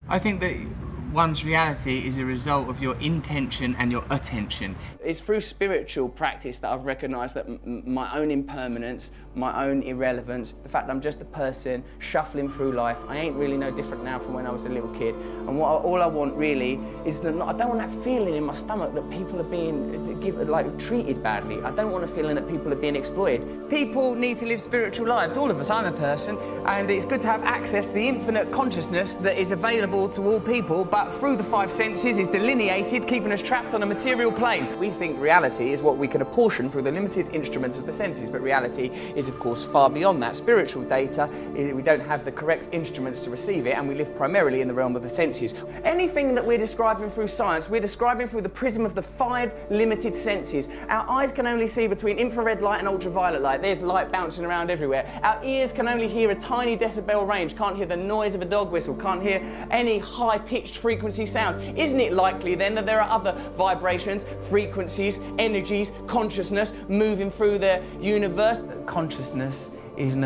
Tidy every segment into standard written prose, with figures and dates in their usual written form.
I think that one's reality is a result of your intention and your attention. It's through spiritual practice that I've recognised that my own impermanence, my own irrelevance, the fact that I'm just a person shuffling through life, I ain't really no different now from when I was a little kid. And all I want really is that I don't want that feeling in my stomach that people are being treated badly. I don't want a feeling that people are being exploited. People need to live spiritual lives, all of us. I'm a person, and it's good to have access to the infinite consciousness that is available to all people, but through the five senses is delineated, keeping us trapped on a material plane. We think reality is what we can apportion through the limited instruments of the senses, but reality is of course far beyond that. Spiritual data, we don't have the correct instruments to receive it, and we live primarily in the realm of the senses. Anything that we're describing through science, we're describing through the prism of the five limited senses. Our eyes can only see between infrared light and ultraviolet light. There's light bouncing around everywhere. Our ears can only hear a tiny decibel range, can't hear the noise of a dog whistle, can't hear any high-pitched frequency sounds. Isn't it likely then that there are other vibrations, frequencies, energies, consciousness moving through the universe? Consciousness is an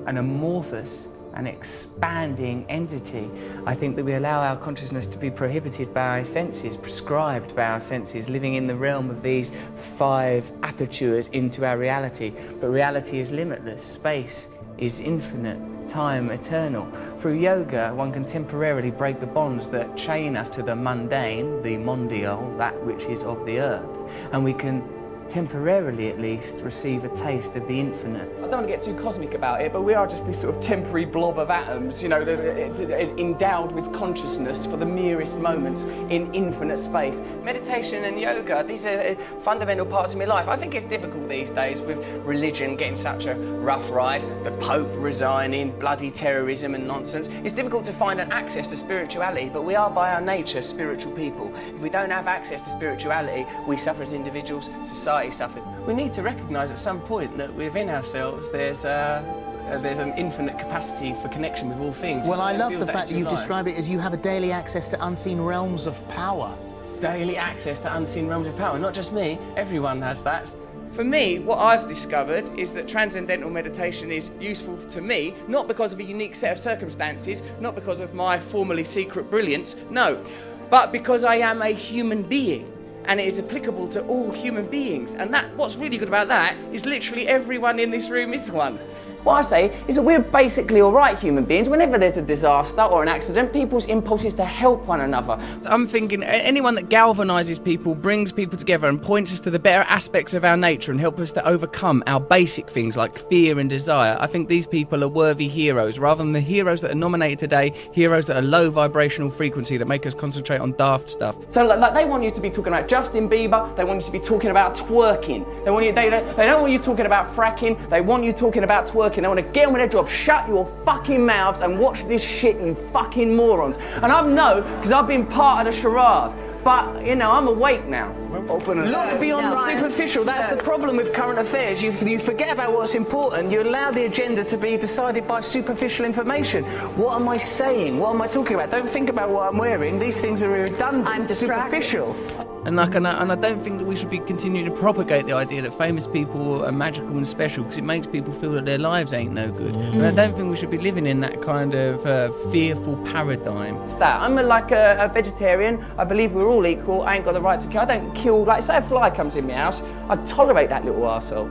amorphous and expanding entity. I think that we allow our consciousness to be prohibited by our senses, prescribed by our senses, living in the realm of these five apertures into our reality. But reality is limitless, space is infinite, time eternal. Through yoga, one can temporarily break the bonds that chain us to the mundane, the mondial, that which is of the earth, and we can temporarily at least receive a taste of the infinite. I don't want to get too cosmic about it, but we are just this sort of temporary blob of atoms, you know, endowed with consciousness for the merest moments in infinite space. Meditation and yoga, these are fundamental parts of my life. I think it's difficult these days with religion getting such a rough ride, the Pope resigning, bloody terrorism and nonsense. It's difficult to find an access to spirituality, but we are by our nature spiritual people. If we don't have access to spirituality, we suffer as individuals, society suffers. We need to recognise at some point that within ourselves there's an infinite capacity for connection with all things. Well, I love the fact that you've described it as you have a daily access to unseen realms of power. Daily access to unseen realms of power. Not just me, everyone has that. For me, what I've discovered is that transcendental meditation is useful to me, not because of a unique set of circumstances, not because of my formerly secret brilliance, no, but because I am a human being. And it is applicable to all human beings. And what's really good about that is literally everyone in this room is one. What I say is that we're basically all right human beings. Whenever there's a disaster or an accident, people's impulse is to help one another. So I'm thinking anyone that galvanises people, brings people together and points us to the better aspects of our nature and help us to overcome our basic things like fear and desire, I think these people are worthy heroes, rather than the heroes that are nominated today, heroes that are low vibrational frequency that make us concentrate on daft stuff. So like they want you to be talking about Justin Bieber, they want you to be talking about twerking. They don't want you talking about fracking, they want you talking about twerking. They want to get on with their job, shut your fucking mouths and watch this shit, you fucking morons. And I know, because I've been part of the charade. But, you know, I'm awake now. Look beyond the superficial. That's the problem with current affairs. You forget about what's important. You allow the agenda to be decided by superficial information. What am I saying? What am I talking about? Don't think about what I'm wearing. These things are redundant. I'm superficial. And I don't think that we should be continuing to propagate the idea that famous people are magical and special, because it makes people feel that their lives ain't no good. And I don't think we should be living in that kind of fearful paradigm. It's that. I'm like a vegetarian. I believe we're all equal. I ain't got the right to kill. I don't kill, like, say a fly comes in my house, I'd tolerate that little arsehole.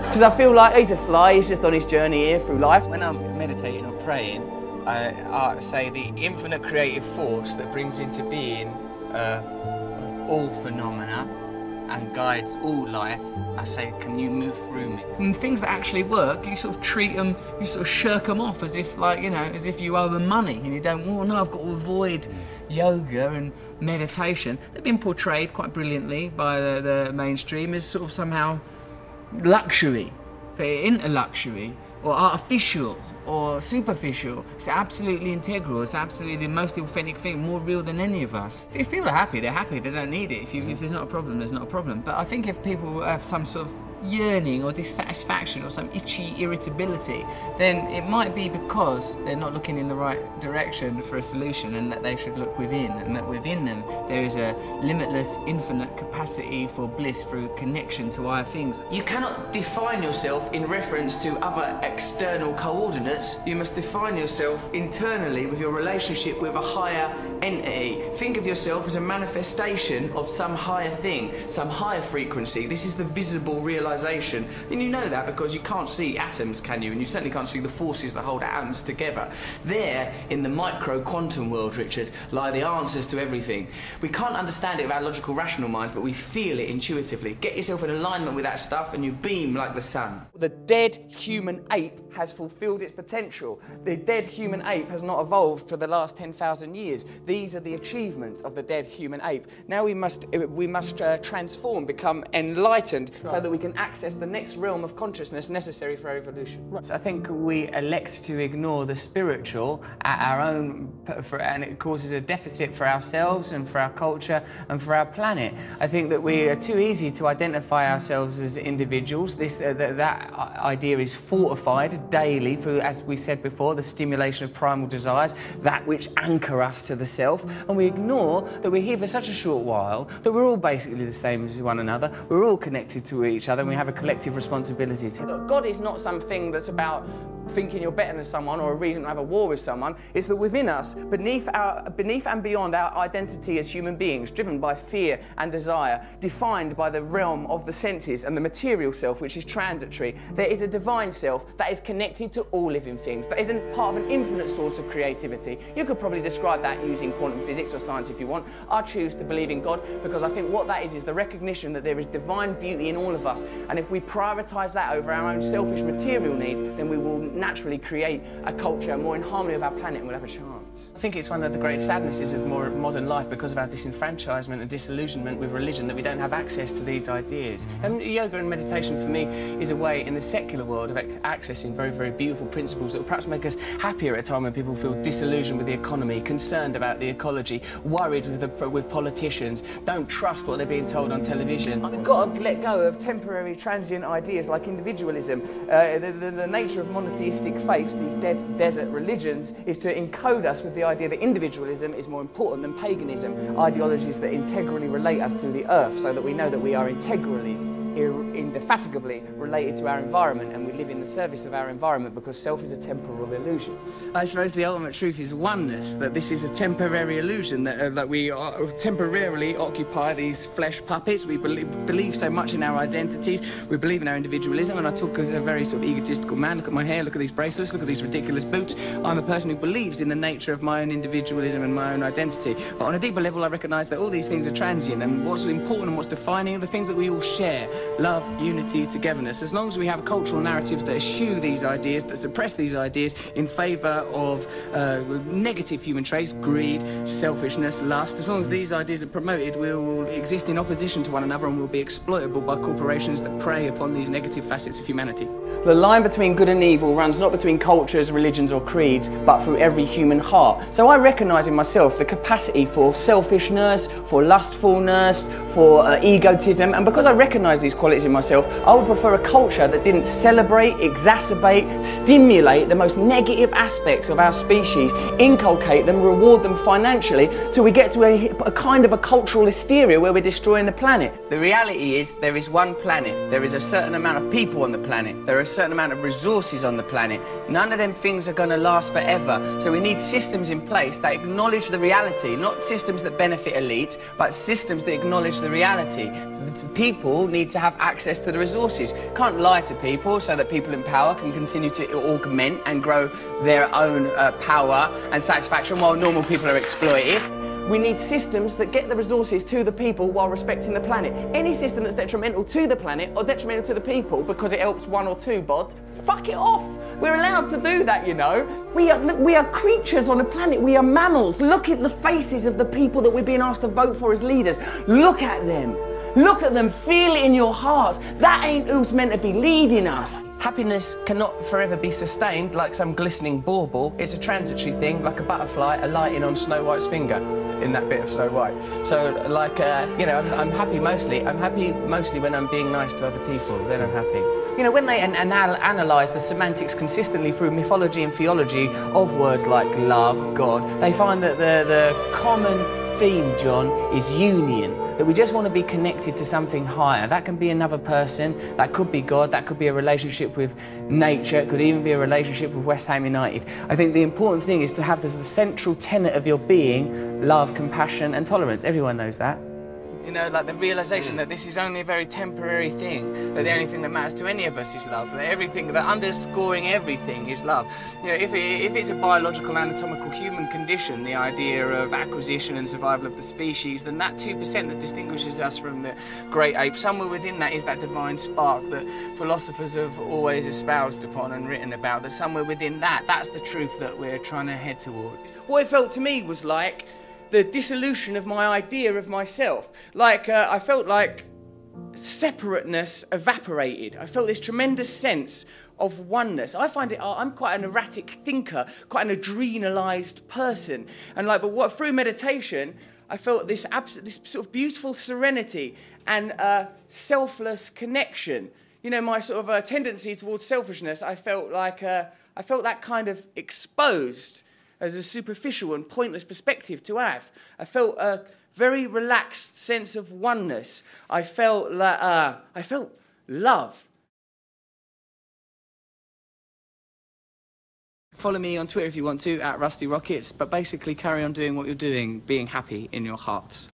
Because I feel like he's a fly, he's just on his journey here through life. When I'm meditating or praying, I say the infinite creative force that brings into being all phenomena and guides all life, I say, can you move through me? And things that actually work, you sort of treat them, you sort of shirk them off as if, like, you know, as if you owe them money and you don't, oh no, I've got to avoid yoga and meditation. They've been portrayed quite brilliantly by the mainstream as sort of somehow luxury, but into luxury, or artificial, or superficial. It's absolutely integral. It's absolutely the most authentic thing, more real than any of us. If people are happy, they're happy. They don't need it. If there's not a problem, there's not a problem. But I think if people have some sort of yearning or dissatisfaction or some itchy irritability, then it might be because they're not looking in the right direction for a solution, and that they should look within, and that within them there is a limitless, infinite capacity for bliss through connection to higher things. You cannot define yourself in reference to other external coordinates. You must define yourself internally with your relationship with a higher entity. Think of yourself as a manifestation of some higher thing, some higher frequency. This is the visible realization. And you know that because you can't see atoms, can you? And you certainly can't see the forces that hold atoms together. There, in the micro quantum world, Richard, lie the answers to everything. We can't understand it with our logical, rational minds, but we feel it intuitively. Get yourself in alignment with that stuff and you beam like the sun. The dead human ape has fulfilled its potential. The dead human ape has not evolved for the last 10,000 years. These are the achievements of the dead human ape. Now we must transform, become enlightened, so that we can access the next realm of consciousness necessary for evolution. Right. So I think we elect to ignore the spiritual at our own, and it causes a deficit for ourselves and for our culture and for our planet. I think that we are too easy to identify ourselves as individuals. That idea is fortified daily through, as we said before, the stimulation of primal desires, that which anchor us to the self, and we ignore that we're here for such a short while, that we're all basically the same as one another, we're all connected to each other, and we have a collective responsibility to. Look, God is not something that's about thinking you're better than someone or a reason to have a war with someone. It's that within us, beneath and beyond our identity as human beings, driven by fear and desire, defined by the realm of the senses and the material self, which is transitory, there is a divine self that is connected to all living things, that is part of an infinite source of creativity. You could probably describe that using quantum physics or science if you want. I choose to believe in God because I think what that is the recognition that there is divine beauty in all of us, and if we prioritise that over our own selfish material needs, then we will naturally create a culture more in harmony with our planet, and we'll have a chance. I think it's one of the great sadnesses of modern life, because of our disenfranchisement and disillusionment with religion, that we don't have access to these ideas. And yoga and meditation for me is a way in the secular world of accessing very, very beautiful principles that will perhaps make us happier at a time when people feel disillusioned with the economy, concerned about the ecology, worried with politicians, don't trust what they're being told on television. We've got to let go of temporary, transient ideas like individualism. The nature of monotheistic faiths, these dead desert religions, is to encode us with the idea that individualism is more important than paganism, ideologies that integrally relate us to the earth, so that we know that we are integrally, indefatigably related to our environment, and we live in the service of our environment, because self is a temporal illusion. I suppose the ultimate truth is oneness, that this is a temporary illusion, that we are temporarily occupy these flesh puppets. We believe so much in our identities, we believe in our individualism, and I talk as a very sort of egotistical man. Look at my hair, look at these bracelets, look at these ridiculous boots. I'm a person who believes in the nature of my own individualism and my own identity, but on a deeper level I recognise that all these things are transient, and what's important and what's defining are the things that we all share: love, unity, togetherness. As long as we have cultural narratives that eschew these ideas, that suppress these ideas in favour of negative human traits, greed, selfishness, lust, as long as these ideas are promoted, we will exist in opposition to one another and will be exploitable by corporations that prey upon these negative facets of humanity. The line between good and evil runs not between cultures, religions or creeds, but through every human heart. So I recognise in myself the capacity for selfishness, for lustfulness, for egotism, and because I recognise these qualities in myself, I would prefer a culture that didn't celebrate, exacerbate, stimulate the most negative aspects of our species, inculcate them, reward them financially, till we get to a kind of a cultural hysteria where we're destroying the planet. The reality is there is one planet, there is a certain amount of people on the planet, there are a certain amount of resources on the planet. None of them things are going to last forever, so we need systems in place that acknowledge the reality, not systems that benefit elites, but systems that acknowledge the reality. People need to have access to the resources. Can't lie to people so that people in power can continue to augment and grow their own power and satisfaction while normal people are exploited. We need systems that get the resources to the people while respecting the planet. Any system that's detrimental to the planet or detrimental to the people because it helps one or two bods, fuck it off. We're allowed to do that, you know. We are creatures on a planet. We are mammals. Look at the faces of the people that we're being asked to vote for as leaders. Look at them. Look at them. Feel it in your hearts. That ain't who's meant to be leading us. Happiness cannot forever be sustained like some glistening bauble. It's a transitory thing, like a butterfly alighting on Snow White's finger in that bit of Snow White. So, like, you know, I'm happy mostly. I'm happy mostly when I'm being nice to other people. Then I'm happy. You know, when they analyse the semantics consistently through mythology and theology of words like love, God, they find that the common theme, John, is union. That we just want to be connected to something higher. That can be another person, that could be God, that could be a relationship with nature, it could even be a relationship with West Ham United. I think the important thing is to have as the central tenet of your being love, compassion and tolerance. Everyone knows that. You know, like the realisation that this is only a very temporary thing, that the only thing that matters to any of us is love, that everything, that underscoring everything is love. You know, if it's a biological, anatomical human condition, the idea of acquisition and survival of the species, then that 2% that distinguishes us from the great apes, somewhere within that is that divine spark that philosophers have always espoused upon and written about, that somewhere within that, that's the truth that we're trying to head towards. What it felt to me was like the dissolution of my idea of myself. Like, I felt like separateness evaporated. I felt this tremendous sense of oneness. I find it, I'm quite an erratic thinker, quite an adrenalised person. And like, but what, through meditation, I felt this sort of beautiful serenity and selfless connection. You know, my sort of tendency towards selfishness, I felt like, I felt that kind of exposed as a superficial and pointless perspective to have. I felt a very relaxed sense of oneness. I felt love. Follow me on Twitter if you want to, @RustyRockets, but basically carry on doing what you're doing, being happy in your hearts.